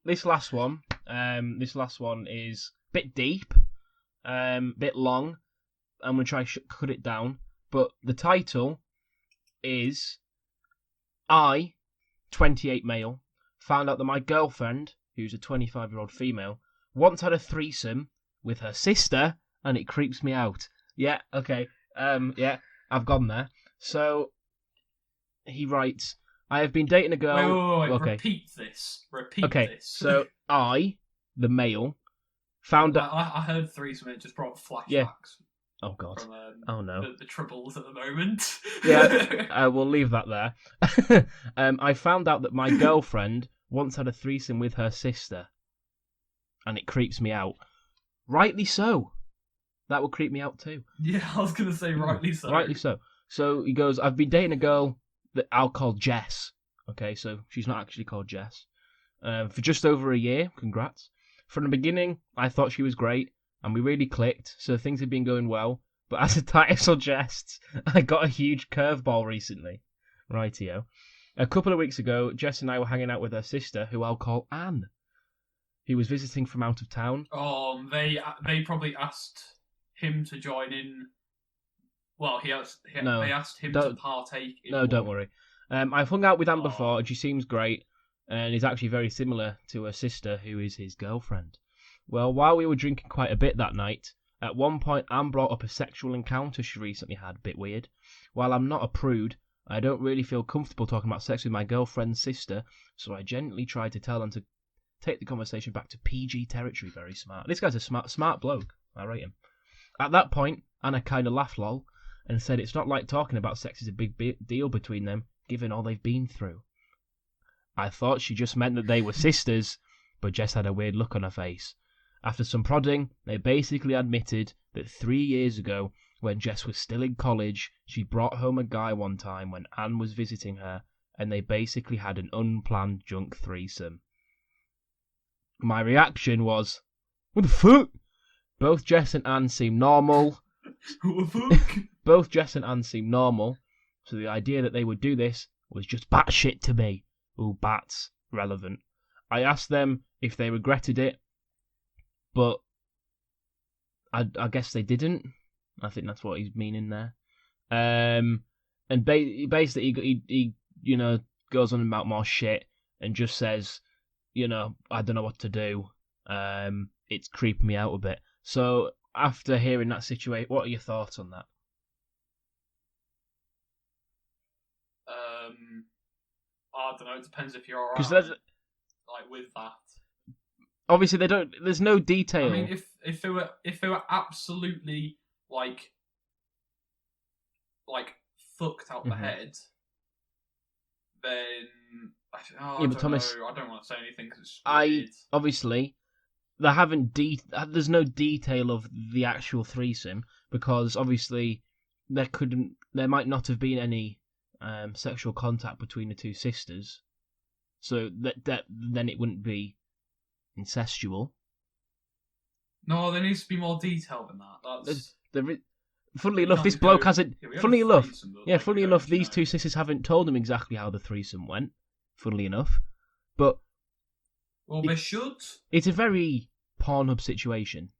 this last one is a bit deep, bit long. I'm gonna try cut it down, but the title is I, 28 male, found out that my girlfriend, who's a 25-year-old female, once had a threesome with her sister, and it creeps me out. Yeah, okay. Yeah, I've gone there. So he writes, I have been dating a girl. Wait. Okay. Repeat this. Repeat Okay. this. So I, the male, found out. I heard threesome. It just brought flashbacks. Yeah. Oh God. From, oh no. The troubles at the moment. Yeah. We'll leave that there. I found out that my girlfriend once had a threesome with her sister, and it creeps me out. Rightly so. That would creep me out too. Yeah, I was gonna say rightly so. Rightly so. So he goes, I've been dating a girl that I'll call Jess. Okay, so she's not actually called Jess. For just over a year. Congrats. From the beginning, I thought she was great, and we really clicked, so things have been going well. But as the title suggests, I got a huge curveball recently. Rightio. A couple of weeks ago, Jess and I were hanging out with her sister, who I'll call Anne, who was visiting from out of town. They probably asked him to join in. Well, they asked him to partake in. No, don't worry. I've hung out with Anne before, and she seems great, and is actually very similar to her sister, who is his girlfriend. Well, while we were drinking quite a bit that night, at one point Anne brought up a sexual encounter she recently had, a bit weird. While I'm not a prude, I don't really feel comfortable talking about sex with my girlfriend's sister, so I gently tried to tell them to take the conversation back to PG territory. Very smart. This guy's a smart bloke. I rate him. At that point, Anna kind of laughed lol, and said it's not like talking about sex is a big deal between them, given all they've been through. I thought she just meant that they were sisters, but Jess had a weird look on her face. After some prodding, they basically admitted that 3 years ago, when Jess was still in college, she brought home a guy one time when Anne was visiting her, and they basically had an unplanned drunk threesome. My reaction was, what the fuck? Both Jess and Anne seem normal. What the fuck? Both Jess and Anne seem normal, so the idea that they would do this was just batshit to me. Ooh, bats. Relevant. I asked them if they regretted it, but I guess they didn't. I think that's what he's meaning there. And basically, he goes on about more shit and just says, I don't know what to do. It's creeping me out a bit. So after hearing that situation, what are your thoughts on that? I don't know. It depends if you're alright. Because with that. Obviously, they don't. There's no detail. I mean, if they were absolutely like fucked out the head, then I don't Thomas, know. I don't want to say anything because obviously they haven't. There's no detail of the actual threesome because obviously there might not have been any sexual contact between the two sisters, so that then it wouldn't be incestual. No, there needs to be more detail than that. Funnily enough, this bloke hasn't. Funnily enough, these two sisters haven't told him exactly how the threesome went. Funnily enough, but they should. It's a very Pornhub situation.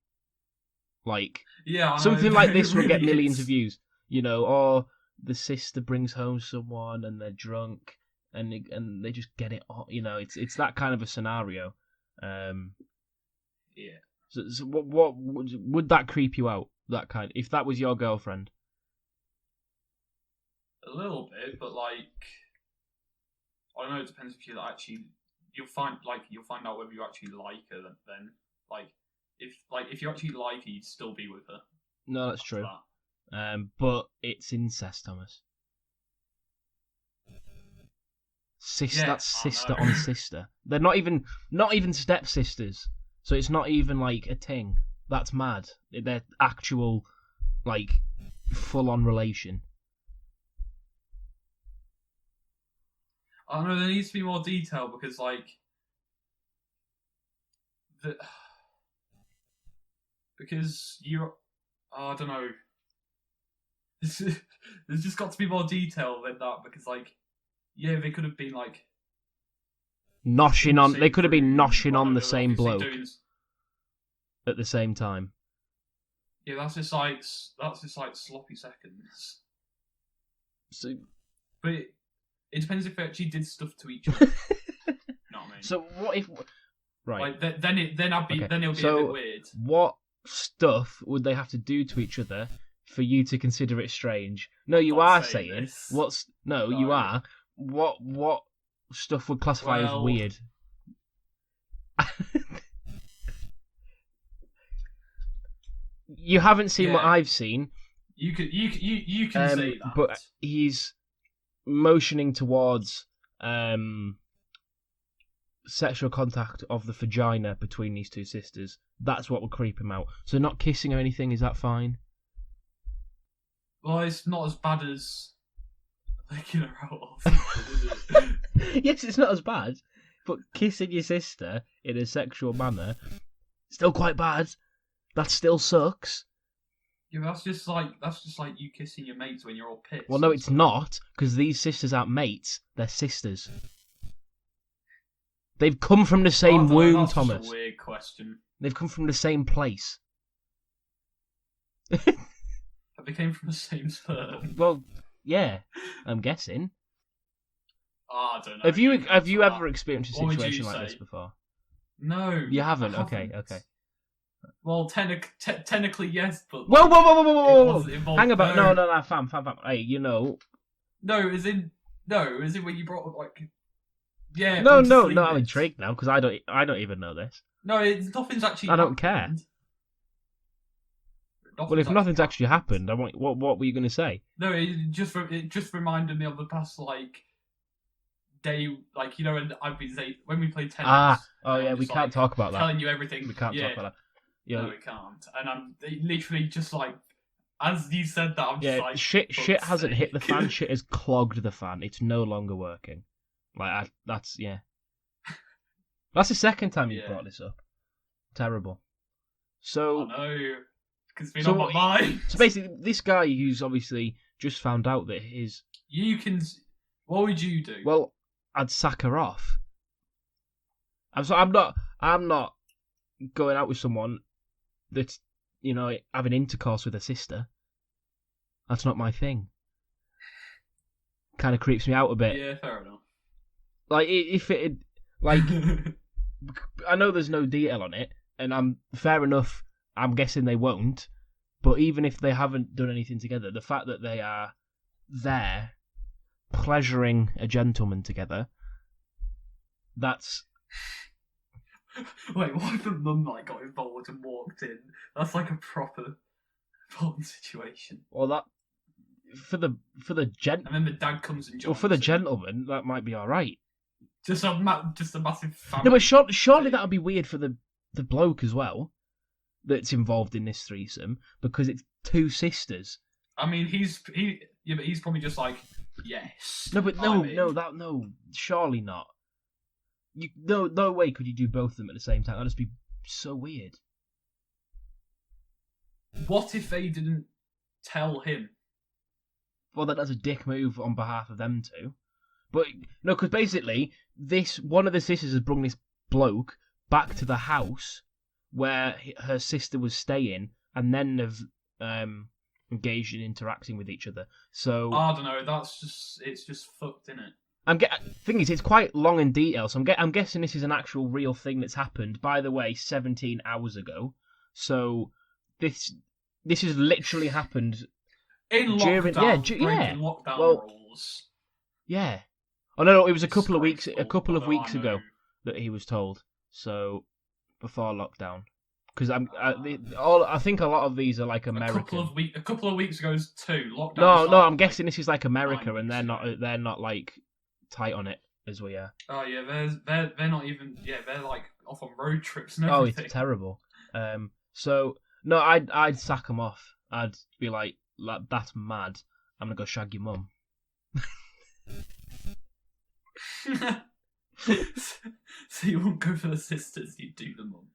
Like, yeah, something like this will get millions of views. Or the sister brings home someone and they're drunk and they just get it on. It's that kind of a scenario. Yeah. So what would that creep you out? That kind, if that was your girlfriend. A little bit, but I don't know. It depends if you actually. You'll find out whether you actually like her. Then, if you actually like her, you'd still be with her. No, that's true. But it's incest, Thomas. That's sister on sister. They're not even stepsisters. So it's not even like a thing. That's mad. They're actual, full-on relation. I don't know, there needs to be more detail because, because I don't know. There's just got to be more detail than that because, they could have been, noshing on. They could have been noshing on the They're same obviously bloke doing- at the same time. Yeah, that's just like sloppy seconds. So, But it depends if they actually did stuff to each other. You know what I mean? so what if? Right. Like then it'll be Okay, a so- bit weird. What stuff would they have to do to each other for you to consider it strange? No, you Not are saying saying this. you No. are. What stuff would classify as Well- weird? You haven't seen what Yeah. I've seen, You can say that. but he's motioning towards sexual contact of the vagina between these two sisters. That's what would creep him out. So not kissing or anything, is that fine? Well, it's not as bad as licking her out or something, is it? Yes, it's not as bad, but kissing your sister in a sexual manner, still quite bad. That still sucks. Yeah, that's just like you kissing your mates when you're all pissed. Well, no, it's not, because these sisters aren't mates, they're sisters. They've come from the same That's womb, just Thomas. a weird question. They've come from the same place. They came from the same sperm. Well, yeah, I'm guessing. Oh, I don't know. Have you That. ever experienced a What would you situation like say? this before? No. You haven't? I Okay, okay. Well, technically yes, but Whoa, whoa, whoa, whoa, whoa, it whoa, whoa! wasn't involved- Hang about. No, fam. Hey, you know. No, as in when you brought up like. Yeah. No, onto I'm sleep. intrigued now because I don't even know this. No, nothing's actually. I don't happened. Well, if nothing's actually happened, what were you going to say? No, it just reminded me of the past day, when we played tennis. Oh yeah, we can't talk about that. Telling you everything. We can't talk about that. Yeah, No, we can't. And I'm literally just like, as you said that, I'm just yeah. like, Shit hasn't hit the sake. fan. Shit has clogged the fan. It's no longer working. That's the second time you've Yeah. brought this up. Terrible. So. I know, because it's been So on my mind. So basically, this guy who's obviously just found out that his... What would you do? Well, I'd sack her off. I'm not going out with someone that's, having intercourse with a sister. That's not my thing. Kind of creeps me out a bit. Yeah, fair enough. Like, if it... Like, I know there's no detail on it, and fair enough, I'm guessing they won't, but even if they haven't done anything together, the fact that they are there pleasuring a gentleman together, that's... Wait, what if the mum got involved and walked in? That's like a proper porn situation. Well, that... For the And then the dad comes and joins. Well, for the in. gentleman, that might be alright. Just a massive family. No, but surely that would be weird for the bloke as well that's involved in this threesome, because it's two sisters. I mean, but he's probably just like, yes. No, but I'm in. no, surely not. No way could you do both of them at the same time. That'd just be so weird. What if they didn't tell him? Well, that's a dick move on behalf of them two. But no, because basically, one of the sisters has brought this bloke back to the house where her sister was staying, and then they've engaged in interacting with each other. So I don't know. It's just fucked, isn't it? Thing is, it's quite long and detailed. So I'm guessing this is an actual real thing that's happened. By the way, 17 hours ago. So this has literally happened In during lockdown, breaking lockdown Well, rules. Yeah. Oh no, it was a couple of weeks Disgraceful, although weeks I ago know- that he was told. So before lockdown, because I think a lot of these are like American. A couple of weeks ago is too lockdown. No, started, I'm guessing this is like America, 9 and weeks they're not like tight on it as we are. Oh yeah, they're not even. Yeah, they're like off on road trips and Oh, everything. it's terrible. So no, I'd sack them off. I'd be like, that's mad. I'm gonna go shag your mum. So you won't go for the sisters, you do the mum.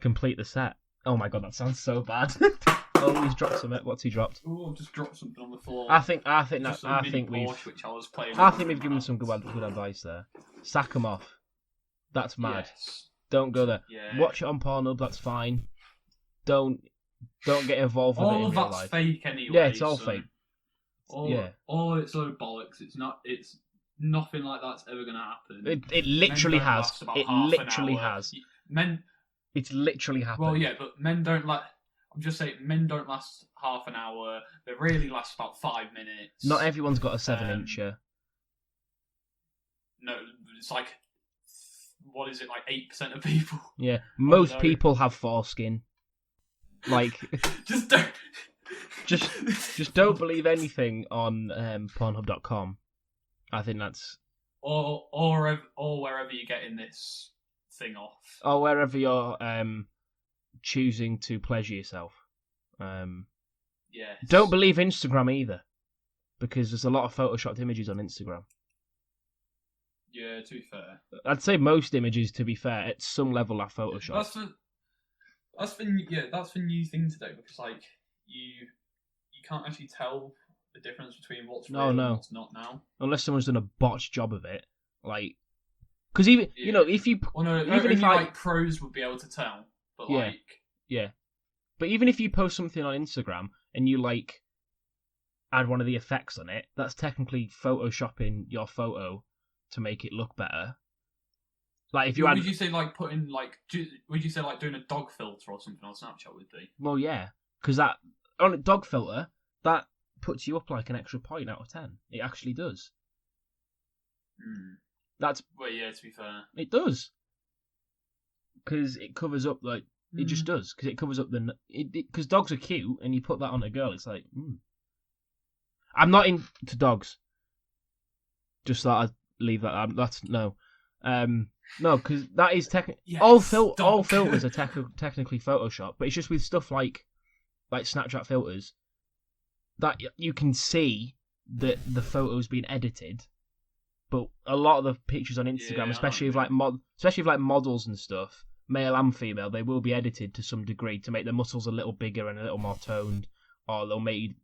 Complete the set. Oh my god, that sounds so bad. Oh, he's dropped something. What's he dropped? Oh, I've just dropped something on the floor. I think Just a mini Porsche, which I was playing I with think we've given around. some good advice there. Sack them off. That's mad. Yes. Don't go there. Yeah. Watch it on Pornhub. That's fine. Don't get involved with it All in of real that's life. fake anyway. Yeah, it's all so fake. All it's load of bollocks. It's not. It's nothing like that's ever going to happen. It literally Men don't has. last about It half an literally hour. has. Men. It's literally happened. Well, yeah, but men don't like. I'm just saying, men don't last half an hour. They really last about 5 minutes. Not everyone's got a 7-incher. No, it's like, what is it, like 8% of people? Yeah, most people have foreskin. Like, just don't. just don't believe anything on Pornhub.com. I think that's or wherever you're getting this thing off. or wherever you're choosing to pleasure yourself. Yeah. Don't believe Instagram either, because there's a lot of photoshopped images on Instagram. Yeah, to be fair. I'd say most images, to be fair, at some level are photoshopped. That's the new thing today, because like you can't actually tell the difference between what's real and what's not now. Unless someone's done a botched job of it, like, because even you know if you even if like pros would be able to tell, but but even if you post something on Instagram and you like add one of the effects on it, that's technically photoshopping your photo to make it look better. Like if you would you say like putting like would you say like doing a dog filter or something on Snapchat would be? Well, yeah, because that on a dog filter that puts you up like an extra point out of 10. It actually does. That's well, yeah. To be fair, it does because it covers up like it just does because it covers up because dogs are cute and you put that on a girl, it's like. I'm not into dogs. Just thought I'd leave that. That's no. No, because that is all filters are technically Photoshop, but it's just with stuff like Snapchat filters that you can see that the photo's been edited. But a lot of the pictures on Instagram, especially of like models and stuff, male and female, they will be edited to some degree to make their muscles a little bigger and a little more toned, or they'll make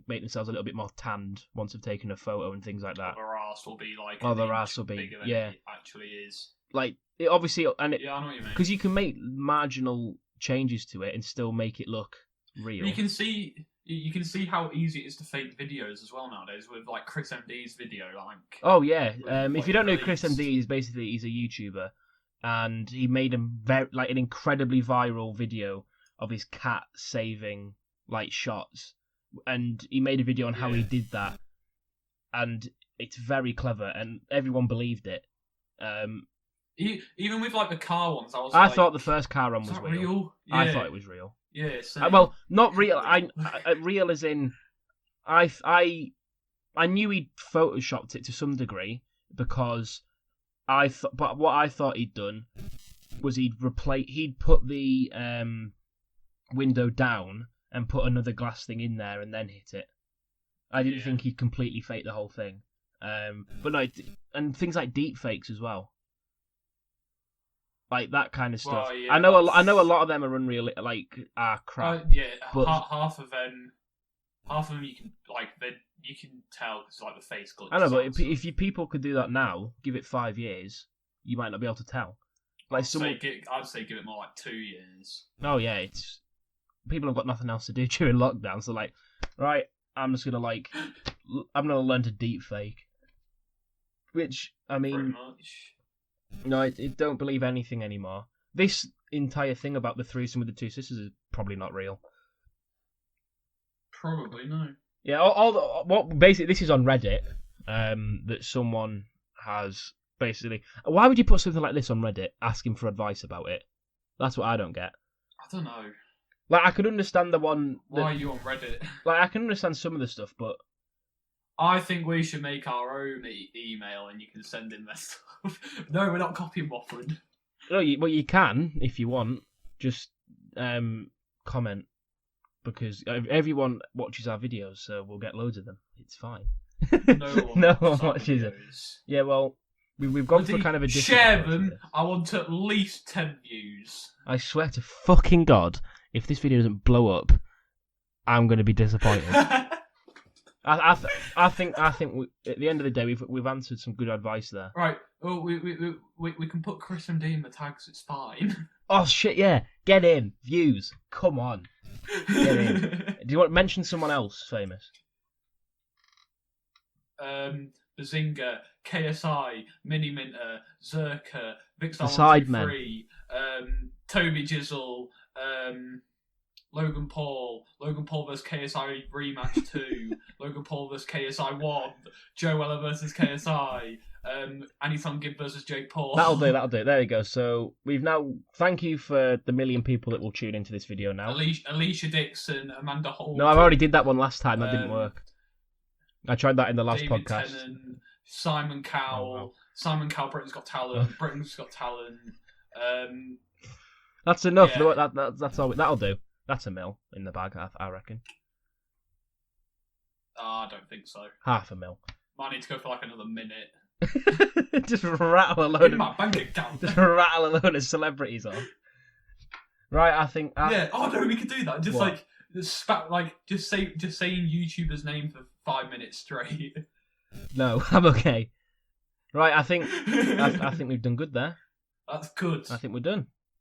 themselves a little bit more tanned once they've taken a photo and things like that. Or their ass will be like bigger than it actually is. Like it obviously, and I know what you mean. Because you can make marginal changes to it and still make it look real. You can see how easy it is to fake videos as well nowadays with like Chris MD's video. Like, oh yeah, if you don't know Chris MD, he's a YouTuber, and he made an incredibly viral video of his cat saving like shots, and he made a video on how he did that, and it's very clever, and everyone believed it. Even with like the car ones, I thought the first car one was real. Yeah. I thought it was real. Yeah. Well, not real. I real as in, I knew he'd photoshopped it to some degree because but what I thought he'd done was he'd put the window down and put another glass thing in there and then hit it. I didn't think he'd completely fake the whole thing. But no, and things like deep fakes as well. Like that kind of stuff. Well, yeah, I know a lot of them are unreal. Like crap. But half of them you can you can tell because like the face glitches. I know, but if people could do that now, give it 5 years, you might not be able to tell. Like I'd say give it more like 2 years. Oh yeah, it's people have got nothing else to do during lockdown, so like, right, I'm gonna learn to deep fake. Which I mean. Pretty much. No, I don't believe anything anymore. This entire thing about the threesome with the two sisters is probably not real. Probably no. Yeah, basically this is on Reddit. That someone has basically. Why would you put something like this on Reddit asking for advice about it? That's what I don't get. I don't know. Like I could understand the one. Why are you on Reddit? Like I can understand some of the stuff, but. I think we should make our own email and you can send in their stuff. No, we're not copying Wofford. No, you can if you want. Just comment because everyone watches our videos, so we'll get loads of them. It's fine. No one watches it. Yeah, well, we've gone for kind of a different. Share them. I want at least 10 views. I swear to fucking God, if this video doesn't blow up, I'm going to be disappointed. I think at the end of the day we've answered some good advice there. Right. Oh, we can put Chris and D in the tags. It's fine. Oh shit! Yeah, get in views. Come on, get in. Do you want to mention someone else famous? Bazinga, KSI, Mini Minter, Zerka, Vixar Sidemen. 123, Toby Jizzle, Logan Paul vs KSI rematch 2, Logan Paul vs KSI 1, Joe Weller versus KSI, Anytime Gibb versus Jake Paul. That'll do. There you go. So we've now. Thank you for the million people that will tune into this video now. Alicia Dixon, Amanda Holt. No, I've already did that one last time. That didn't work. I tried that in the last David podcast. Tennant, Simon Cowell. Oh, wow. Simon Cowell, Britain's Got Talent. Britain's Got Talent. That's enough. Yeah. That's all. That'll do. That's a mil in the bag, I reckon. I don't think so. Half a mil. Might need to go for like another minute. Just rattle a load In my bank account. Just rattle a load of celebrities off. Right, I think. Yeah. Oh no, we could do that. Just What? just saying YouTubers' name for 5 minutes straight. No, I'm okay. Right, I think we've done good there. That's good. I think we're done.